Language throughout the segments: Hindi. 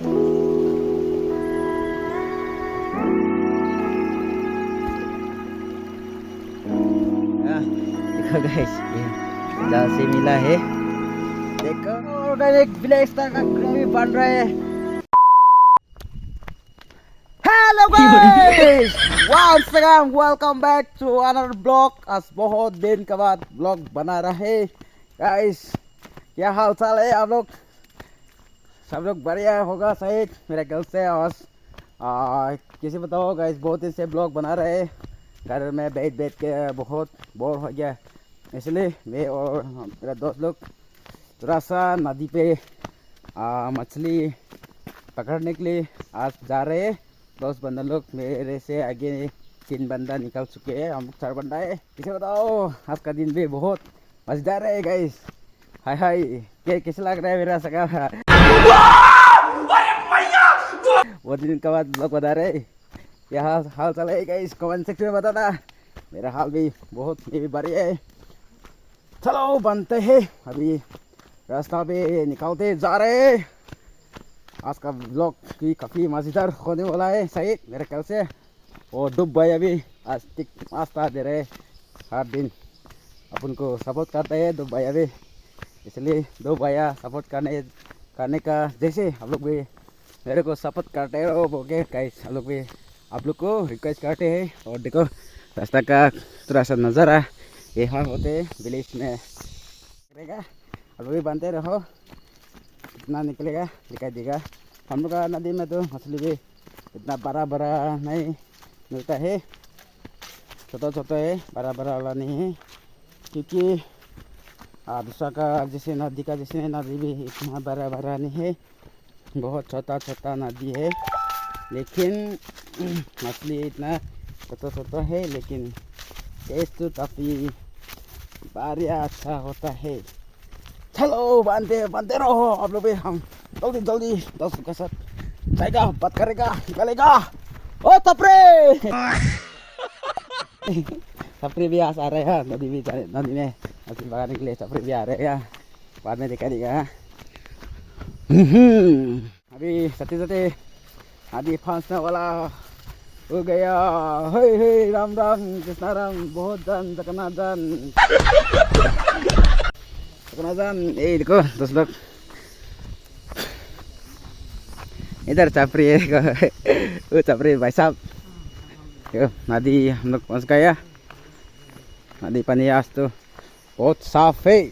देखो गाइस, ये जाल से मिला है। देखो ऑर्गेनिक विलेज का ग्रेवी बन रहा है। Hello guys, once again welcome back to another blog. आज बहुत दिन के बाद ब्लॉग बना रहे गाइस। क्या हाल चाल है आप लोग? सब लोग बढ़िया होगा शायद मेरे ख्याल से। आज किसी बताओ गाइस, बहुत दिन से ब्लॉग बना रहे। घर में बैठ बैठ के बहुत बोर हो गया, इसलिए मैं और मेरा दोस्त लोग थोड़ा सा नदी पे मछली पकड़ने के लिए आज जा रहे हैं। 10 बंदा लोग मेरे से आगे 3 बंदा निकल चुके हैं, हम लोग 4 बंदा है। किसे बताओ आज का दिन भी बहुत मजेदार है गाइस। हाय हाय, कैसा लग रहा है मेरा सगा? वो दिन के बाद ब्लॉग बता रहे। क्या हाल चाल है गाइस, कमेंट सेक्शन में बताना। मेरा हाल भी बहुत ये भी बढ़िया है। चलो बनते हैं, अभी रास्ता पे निकलते जा रहे हैं। आज का ब्लॉग भी काफ़ी मज़ेदार होने वाला है शायद मेरे ख्याल से। और डूब भाई अभी आज तक नाश्ता दे रहे, हर दिन अपन को सपोर्ट करते हैं डूब भाई अभी, इसलिए दो भैया सपोर्ट करने का जैसे हम लोग भी मेरे को सपोर्ट करते रहो बोल के गाइस, हम लोग भी आप लोग को रिक्वेस्ट करते हैं। और देखो रास्ता का थोड़ा सा नज़ारा यहाँ होते विलेज में निकलेगा। आप लोग भी बनते रहो, इतना निकलेगा दिखाई देगा। हम लोग का नदी में तो मछली भी इतना बड़ा बड़ा नहीं मिलता है, छोटा छोटा है, बड़ा बड़ा वाला नहीं है। क्योंकि दूसरा का जैसे नदी का जैसे नदी भी इतना बड़ा बड़ा नहीं है, बहुत छोटा छोटा नदी है। लेकिन मछली इतना छोटा छोटा है, लेकिन टेस्ट तो काफ़ी बढ़िया अच्छा होता है। चलो बनते रहो आप लोग भी। हम जल्दी जल्दी दोस्तों के साथ जाएगा, बात करेगा, निकलेगा। ओ तपरे तपरे भी आ रहे हैं नदी नदी में मछली पकड़ने के लिए। तपरे भी आ रहे हैं, बाद में दिखा देगा। अभी सते सते आदि फांसने वाला हो गया। हे हे राम राम कृष्णा राम, बहुत जान जगन्नाथ जान। ये देखो दोस्त लोग, इधर चपरी है वो चपरी भाई साहब। नदी हम लोग पहुँच गया। नदी पानी आज तो बहुत साफ है।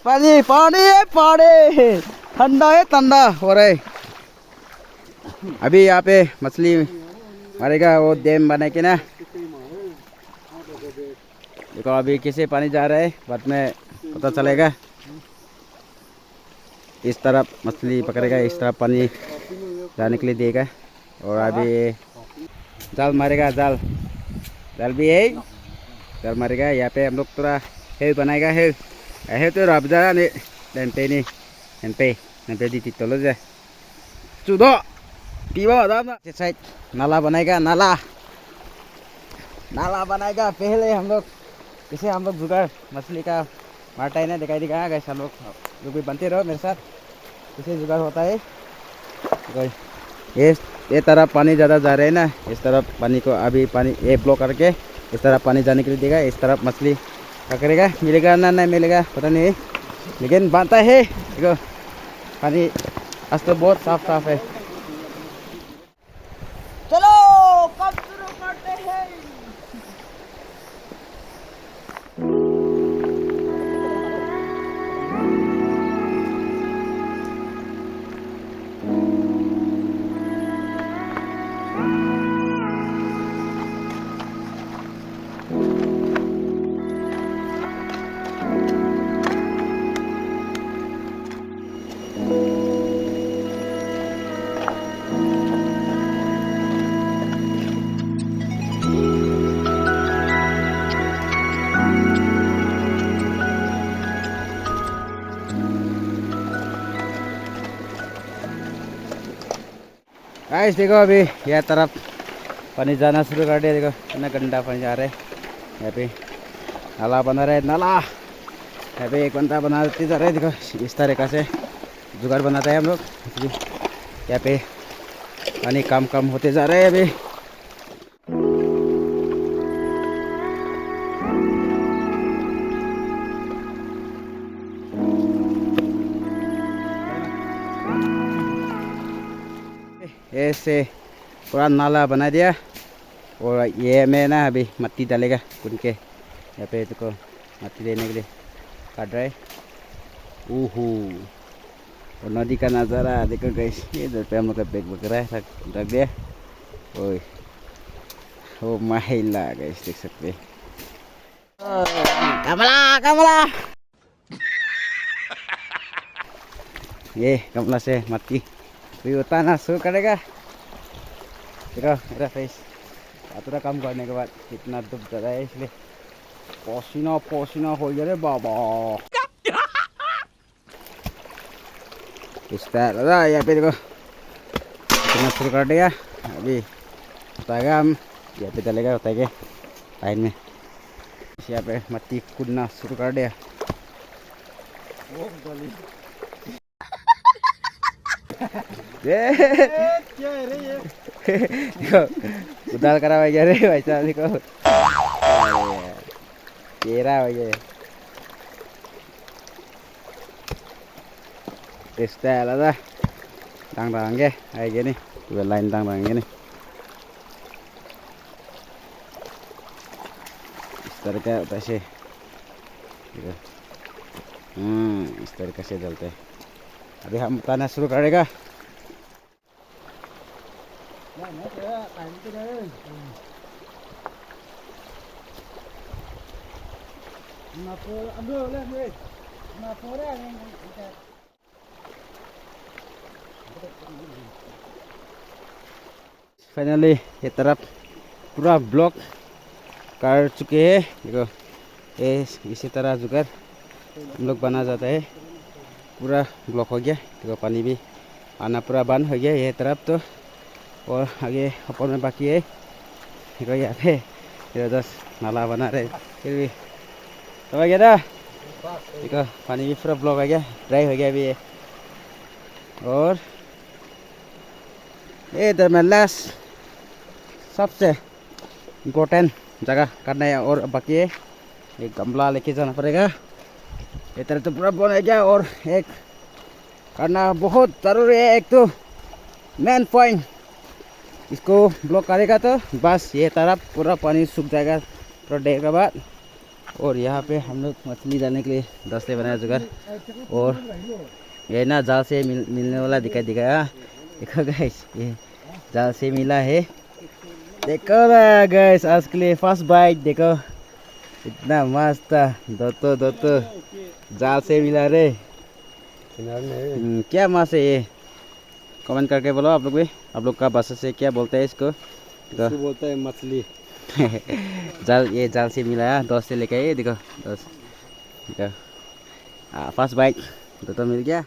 पानी पानी है, पानी ठंडा है, ठंडा हो रहा है। अभी यहाँ पे मछली मारेगा वो डैम बना के ना। देखो अभी किसे पानी जा रहा है, बाद में पता चलेगा। इस तरफ मछली पकड़ेगा, इस तरफ पानी जाने के लिए देगा। और अभी जाल मारेगा, जाल भी है, जाल मारेगा। यहाँ पे हम लोग थोड़ा हेल बनाएगा। हेल तो रब जा ने नंपे दी तलो जा चुदो पीवा दादा साइड नाला बनाएगा। नाला बनाएगा पहले हम लोग। इसे हम लोग जुगाड़ मछली का मारता है ना, दिखाई देगा गैस। हम लोग भी बनते रहो मेरे साथ। इसे जुगाड़ होता है। ये तरफ पानी ज़्यादा जा रहा है ना, इस तरफ पानी को अभी पानी ये ब्लॉक करके इस तरफ पानी जाने के लिए देगा। इस तरफ मछली पकड़ेगा, मिलेगा ना नहीं मिलेगा पता नहीं, लेकिन बनता है। देखो पानी आज तो बहुत साफ है। चलो काम शुरू करते हैं। गाइस देखो अभी यह तरफ पानी जाना शुरू कर दिया। देखो कितना गंदा पानी जा रहा है। यहाँ पे नाला बना रहा है, नाला अभी एक बंदा बनाते जा रहे हैं। देखो इस तरीक़ा से जुगाड़ बनाता है हम लोग। यहाँ पे पानी कम कम होते जा रहे हैं अभी। ऐसे पूरा नाला बना दिया और ये में ना अभी मट्टी डालेगा कुन के। यहाँ पे देखो मट्टी देने के लिए काट रहा है। ओहो, और नदी का नज़ारा देखो गाइस। ये इधर पे हम लोग का बैग वगैरह रख दिया। ओए ओ महिला गाइस, देख सकते हैं। कमला कमला ये कमला से मट्टी भी उतारना शुरू करेगा। देखो मेरा फेस थोड़ा काम करने के बाद इतना दुख ज़्यादा है, इसलिए पसीना पसीना हो गया रे बाबा। इस तरह यहाँ पे देखो इतना शुरू कर दिया। अभी उतारेगा हम, यहाँ पे चलेगा उतार के लाइन में। यहाँ पे मट्टी कूदना शुरू कर दिया। देखो उदाल करा हुआ रे भाई साहब। देखो तेरा हो गया style ada dang-dang ke kayak gini, dua lain dang-dang gini. इस तरह का होता है देखो। इस तरीके से चलते हैं। अभी हम उतारना शुरू करेगा। फाइनली ये तरफ पूरा ब्लॉक कर चुके हैं। देखो ये इसी तरह जुगाड़ हम लोग बना जाता है। पूरा ब्लॉक हो गया। देखो पानी भी आना पूरा बंद हो गया ये तरफ तो, और आगे ऊपर में बाकी है। देखो यहाँ पे जबरदस्त नाला बना रहे फिर भी तो हो गया ना। देखो पानी भी पूरा ब्लॉक हो गया, ड्राई हो गया अभी ये। और ये इधर में लास्ट सबसे इम्पोर्टेंट जगह करना है और बाकी है। एक गमला लेके जाना पड़ेगा। ये तरह तो पूरा बन गया और एक करना बहुत ज़रूरी है। एक तो मेन पॉइंट, इसको ब्लॉक करेगा तो बस ये तरफ पूरा पानी सूख जाएगा थोड़ा देर के बाद। और यहाँ पे हम लोग मछली डालने के लिए दस्ते बनाया जुगाड़। और ये ना जाल से मिलने वाला दिखाया। देखो गैस ये जाल से मिला है। देखो ना गैस आज के लिए फर्स्ट बाइट। देखो इतना मस्त दो जाल से मिला रे। क्या मास है ये, कमेंट करके बोलो आप लोग भी। आप लोग का भाषा से क्या बोलते हैं इसको? बोलता है मछली। जाल, ये जाल से मिला है, 10 से लेके ये देखो 10। देखो फर्स्ट बाइट तो मिल गया।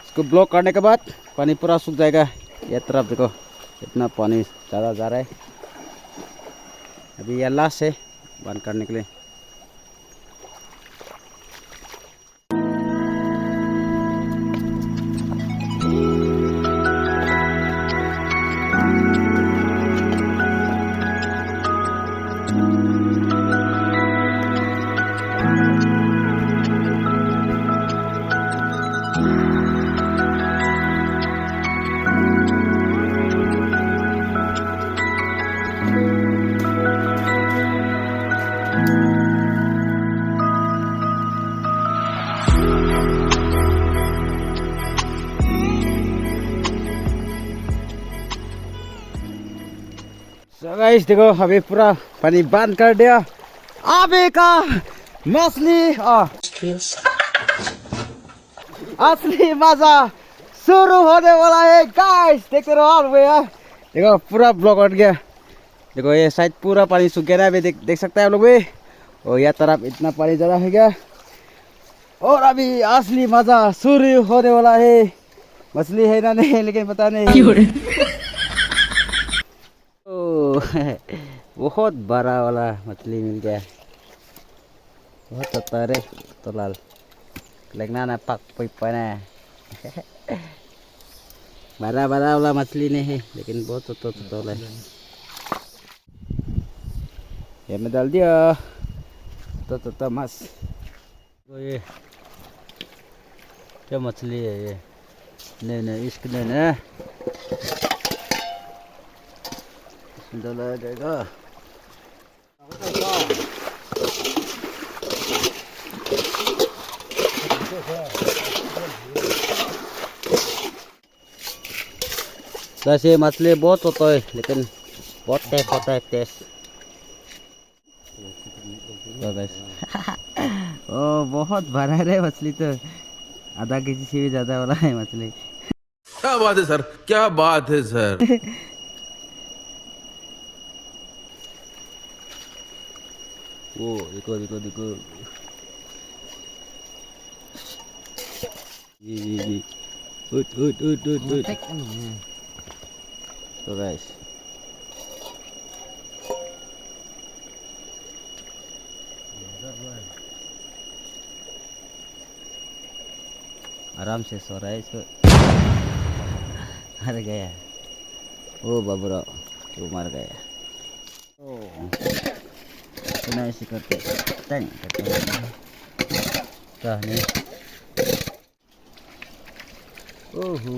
इसको ब्लॉक करने के बाद पानी पूरा सूख जाएगा। ये तरफ देखो इतना पानी ज़्यादा जा रहा है। अभी ये लास्ट है बंद करने के लिए। So guys देखो अभी पूरा पानी बंद कर दिया। अभी का मछली असली मजा शुरू होने वाला है गाइस। देख रहे हो भैया, देखो पूरा ब्लॉक हट गया। देखो ये साइड पूरा पानी सूख गया ना अभी, देख सकते हैं आप लोग भी। और यह तरफ इतना पानी जमा हो गया और अभी असली मजा शुरू होने वाला है। मछली है ना नहीं लेकिन पता नहीं। बहुत बड़ा वाला मछली मिल गया। बहुत होता रे तो लाल लगना ना पक पना बड़ा बड़ा वाला मछली नहीं है लेकिन बहुत तो ये मैं डाल दिया तो मस तो ये क्या मछली है ये नहीं इसके नहीं डाला जाएगा बस ये मछली बहुत होता है लेकिन बहुत टेस्ट होता है टेस्ट ओ बहुत बड़ा है मछली तो आधा केजी से भी ज्यादा वाला है मछली क्या बात है सर क्या बात है सर ओ देखो जी उठ तो गाइस आराम से सो रहा है इसको मर गया ओ बाबूरा वो मर गया ओ इतना ऐसे करते टंग क्या नहीं ओहो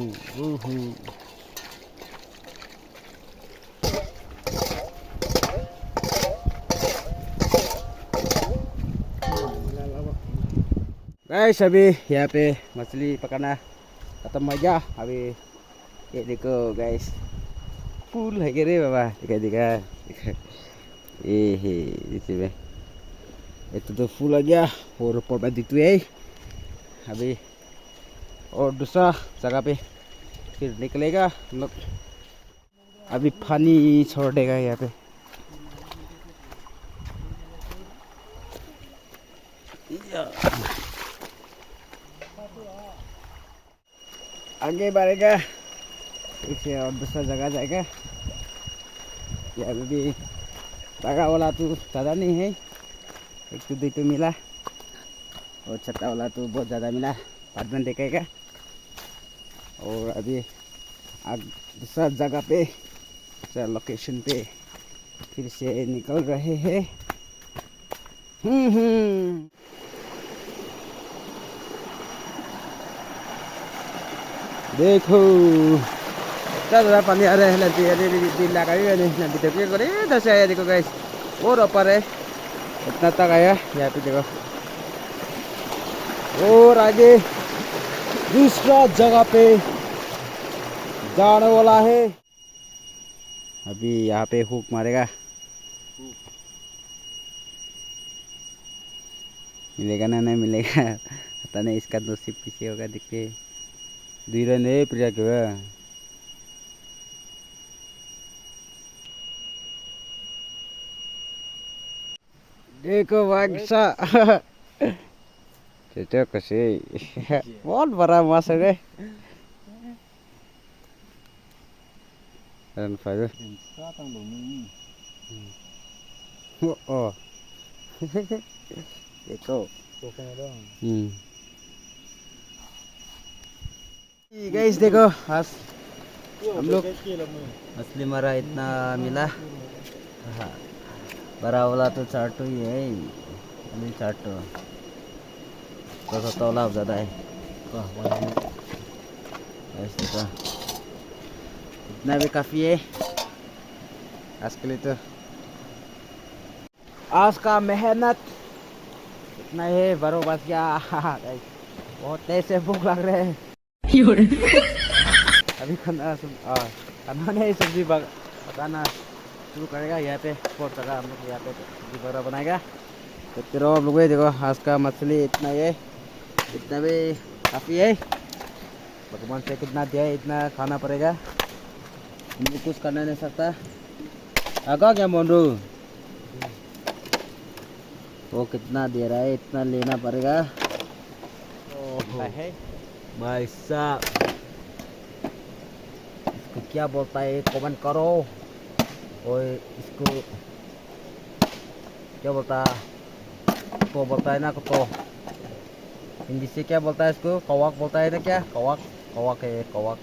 गाइस अभी यहाँ पे मछली पकड़ना खत्म हो गया अभी ये देखो गाइस फूल है क्या रे बाबा दिखा ये इसमें itu तो फूल आ गया और ऊपर में दिखती है अभी और दूसरा जगह पे फिर निकलेगा हम लोग अभी पानी छोड़ देगा यहाँ पे आगे बढ़ेगा इसे और दूसरा जगह जाएगा यहाँ पे भी बड़ा वाला तो ज़्यादा नहीं है एक तो दो तो मिला और छोटा वाला तो बहुत ज़्यादा मिला बाद में देखेगा और अभी दूसरा जगह पे लोकेशन पे फिर से निकल रहे हैं देखो ज़्यादा पानी आ रहा है नदी लगा नदी तक करे दस आया देखो गाइस और ऊपर है इतना तक आया यहाँ पे देखो और आगे दूसरा जगह पे जाने वाला है अभी यहाँ पे हुक मारेगा मिलेगा ना नहीं मिलेगा पता नहीं इसका नसीब पीछे होगा देखते दुई रन है प्रिया के देखो वागसा itu kasih बहुत बड़ा माछ है रे रन फाइव ओ देखो गाइस देखो आज हम लोग मछली मारा इतना मिला बड़ा वाला तो चाटो ही है अभी चाटो तो तौला ज़्यादा है ऐसे तो इतना भी काफ़ी है आज के लिए तो आज का मेहनत इतना है बरो बस क्या बहुत तेज से भूख लग रहे हैं अभी खाना नहीं सब्जी पकाना शुरू करेगा यहाँ पे बहुत जगह हम लोग यहाँ पे सब्जी वगैरह बनाएगा तो फिर आप लोग देखो आज का मछली इतना है इतना भी काफ़ी है भगवान से कितना दिया है इतना खाना पड़ेगा मैं कुछ करना नहीं सकता आगा क्या मोनू वो कितना दे रहा है इतना लेना पड़ेगा भाई साहब इसको क्या बोलता है कमेंट करो और इसको क्या बोलता को बोलता है ना तो हिंदी से क्या बोलता है इसको? कौवाक बोलता है ना क्या? कौवाक, कौवाक है कौवाक।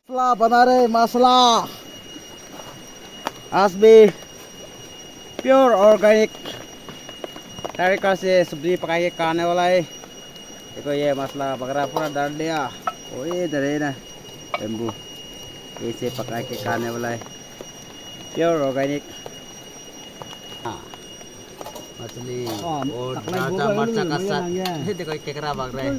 मसला बना रहे मसला, आज भी प्योर ऑर्गेनिक तरीका से सब्जी पका के खाने वाला है। देखो ये मसला वगैरह पूरा डाल दिया। ओ ये इधर है ना नींबू, ऐसे पका के खाने वाला है, प्योर ऑर्गेनिक। हाँ मछली और दादा मरचा का साथ। देखो केकड़ा भाग रहा है।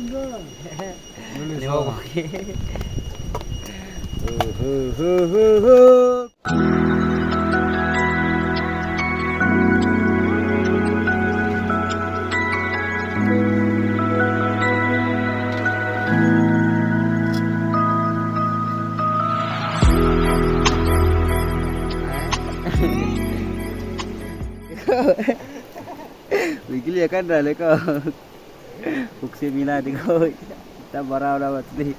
बिजली kan dah leka buksi mina देखो इतना बड़ा बड़ा मछली।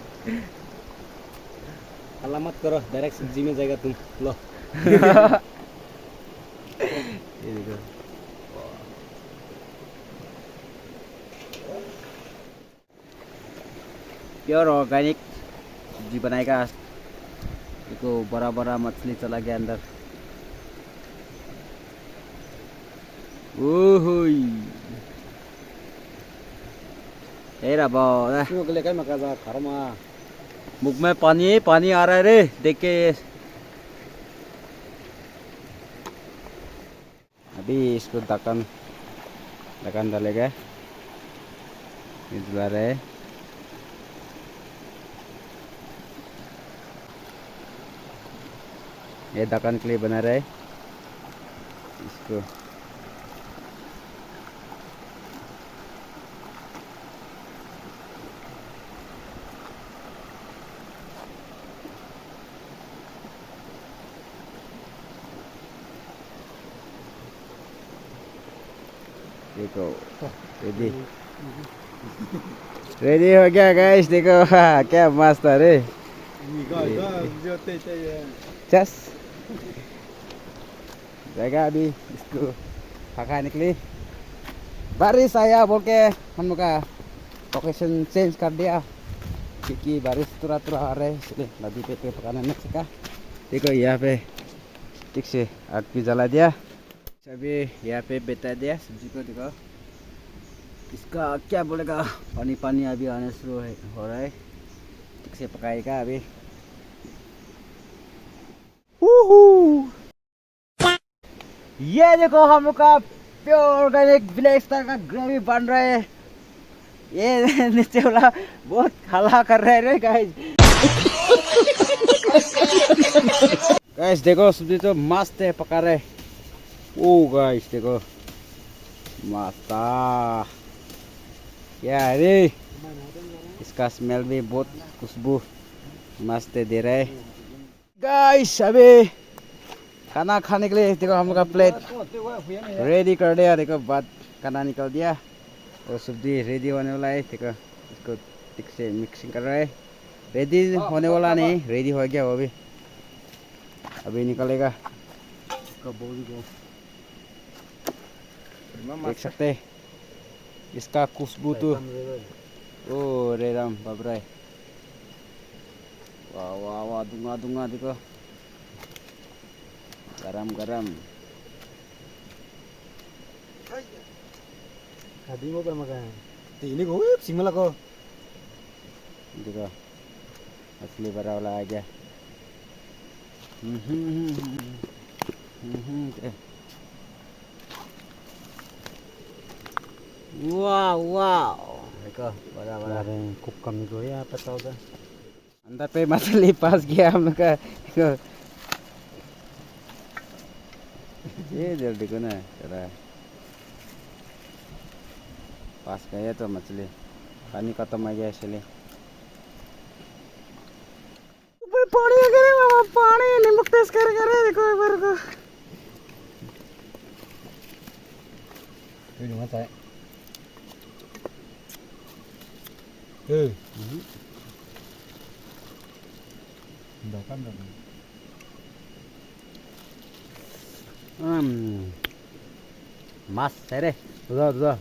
हल्ला मत करो, डायरेक्ट सब्जी में जाएगा तुम। लो ये देखो प्योर ऑर्गेनिक सब्जी बनाएगा। देखो बड़ा बड़ा मछली चला गया अंदर। ओहोई क्यों लेकर मका जा खरमा। मुख में पानी आ रहा है रे देख के। अभी इसको ढक्कन डालेगा, ये जला रहा है। ये ढक्कन के लिए बना रहा है इसको। देखो रेडी रेडी हो गया गाइस। देखो हाँ, क्या मस्त है रे। चस जाएगा अभी इसको पकाने के लिए। बारिश आया बोल के हम लोग का लोकेशन चेंज कर दिया, क्योंकि बारिश तुरा आ रहा है, इसलिए नदी पे पकाना नहीं सका। देखो यहाँ पे ठीक से आग भी जला दिया, अभी यहाँ पे बिता दिया सब्जी को। देखो इसका क्या बोलेगा, पानी अभी आने शुरू हो रहा है। ठीक से पकाएगा अभी। ये देखो हम लोग का प्योर ऑर्गेनिक विलेज स्टाइल का ग्रेवी बन रहा है। ये नीचे वाला बहुत हल्ला कर रहे हैं गाइस। गाइस देखो सब्जी तो मस्त है, पका रहे। ओ गाइस देखो माता क्या है रे, इसका स्मेल भी बहुत खुशबू मस्त दे रहा है। गाइस अभी खाना खाने के लिए देखो हम लोग का प्लेट रेडी कर दिया। देखो बाद खाना निकल दिया और सब्जी रेडी होने वाला है। देखो इसको ठीक से मिक्सिंग कर रहा है। रेडी होने वाला नहीं, रेडी हो गया वो भी, अभी निकलेगा। देख सकते हैं इसका खुशबू तो ओ रे राम बाबराय। वाह वाह वाह दूंगा देखो गरम। Tadi mau bermakan. Ini gue simula ko. देखो मछली बड़ा वाला आ गया। वाह देखो बड़ा cook kami gue ya apa tau dah. अंदर पे मछली पास गया हम लोग का। देखो ये जल्दी को ना जरा पास गया तो मछली पानी खत्म आ गया इसलिए। ऊपर पानी आ गया बाबा, कर देखो एक बार को Ini mata. Bahkan dah. Mas है रे उधर उधर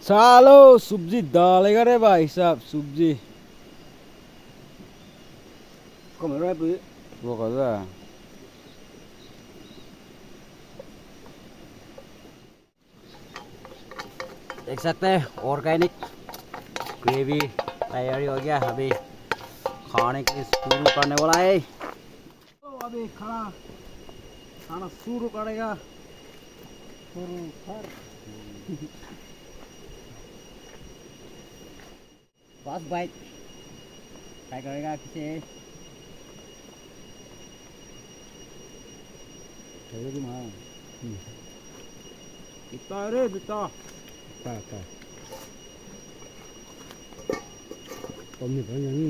चलो सब्जी डालेगा रे भाई साहब सब्जी Kau mana bu? वो कर रहा देख सकते हैं ऑर्गेनिक ग्रेवी तैयारी हो गया अभी खाने की शुरू करने वाला है तो अभी खाना शुरू करेगा फर्स्ट बाइट ट्राई करेगा किसे Jadi mah. बिता रे बिता Apa? Kau ni banyak ni.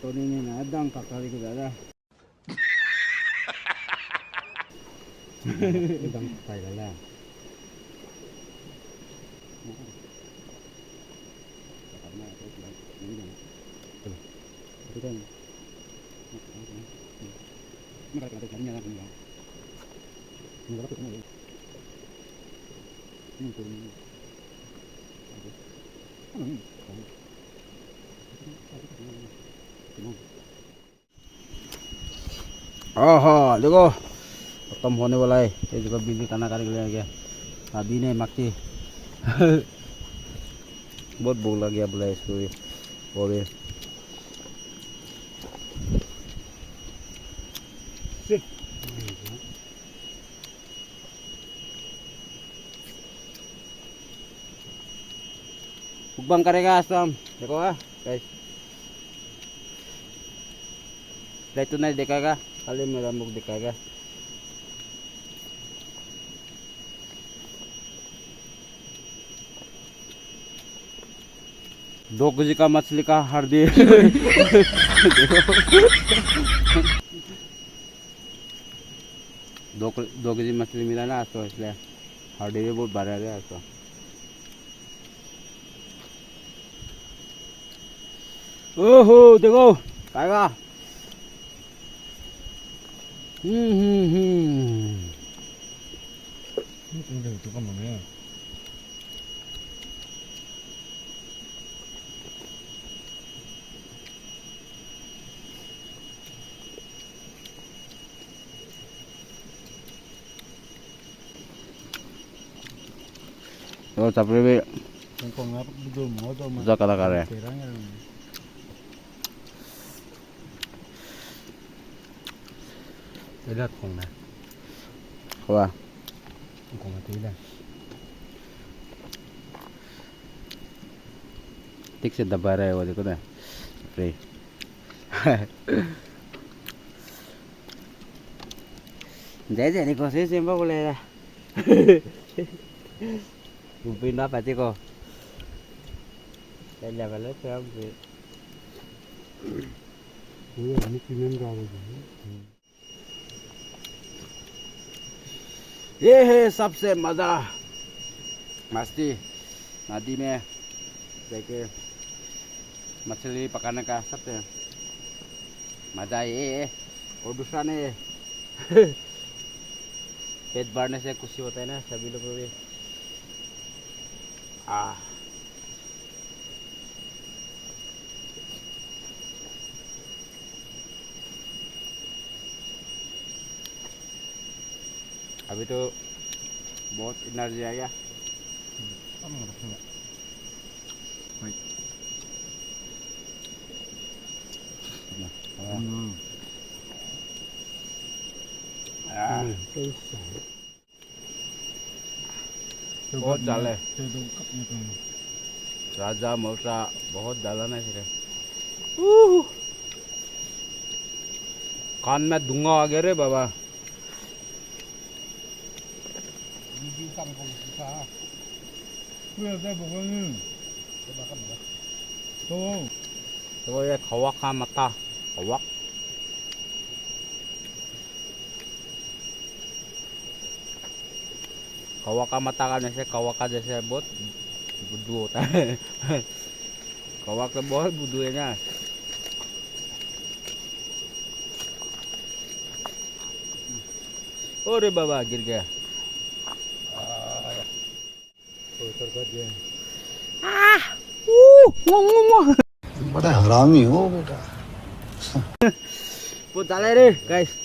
Tony ni na dang kakali ko dada Dang tay lah. हाँ देखो खत्म होने वाला है ये देखो बिजली खाना खाने के लिए आ गया अभी नहीं मक्खी बहुत भूख लग गया बोला इसको वो भी mukbang करेगा आज तो हम देखो गाइस लाइट तो नहीं दिखाएगा खाली मेरा मुख दिखाएगा दो केजी का मछली का हड्डी दो केजी मछली मिला ना आज तो इसलिए हड्डी भी बहुत बढ़ा गया आज तो ओहो देखो खाएगा Ini tu kan mana? तो चपरे भी Kau ngapa betul mau tu mah? जा कला कर रहे हैं Terangnya. Lihat kau na. हुआ Kau mati dah. ठीक से दबा रहा है वो देखो ना रे जैसे नहीं कोशिश सिंपल बोलेगा ऊपर ना पाती को ले वाले तो अब Ini kinin kau tu. ये है सबसे मजा मस्ती नदी में देखे मछली पकाने का सबसे मजा ये है और दूसरा नहीं पेट भरने से खुशी होता है ना सभी लोगों को भी अभी तो बहुत एनर्जी आ गया Kamu nggak tahu. बहुत डाले Itu kapnya tu. राजा मौसा बहुत डाला ना फिर कान में धुआं आ गया रे बाबा Ini kang kau susah. Kau dah bawa ni. Coba kamu lah. तो ये खवा का मता खवा कौवा का मता खाने से कौवा का जैसे बहुत बुद्धू होता है कौवा का बहुत बुद्धू है ना अरे बाबा गिर गया बड़ा हरामी हो बेटा वो चले रे गाइस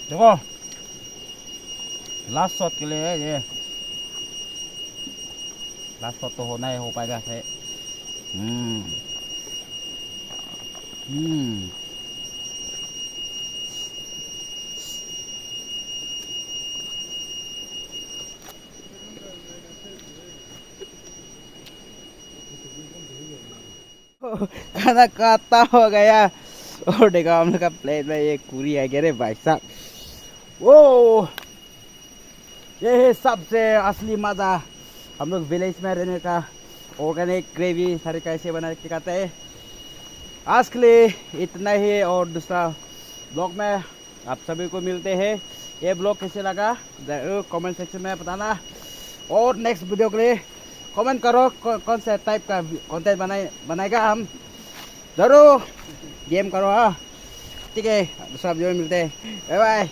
देखो लास्ट शॉट के लिए है ये लास्ट शॉट तो होना ही हो पाएगा है खाना खाता हो गया और देखा हम लोग का प्लेट में ये पूरी है क्या रे भाई साहब वो ये है सबसे असली मज़ा हम लोग विलेज में रहने का ऑर्गेनिक ग्रेवी सारे कैसे बना के खाते हैं आज के लिए इतना ही और दूसरा ब्लॉग में आप सभी को मिलते हैं ये ब्लॉग कैसे लगा कमेंट सेक्शन में बताना और नेक्स्ट वीडियो के लिए कमेंट करो कौन सा टाइप का कंटेंट बनाएगा हम जरूर गेम करो हाँ ठीक है दूसरा वीडियो में मिलते हैं बाय बाय।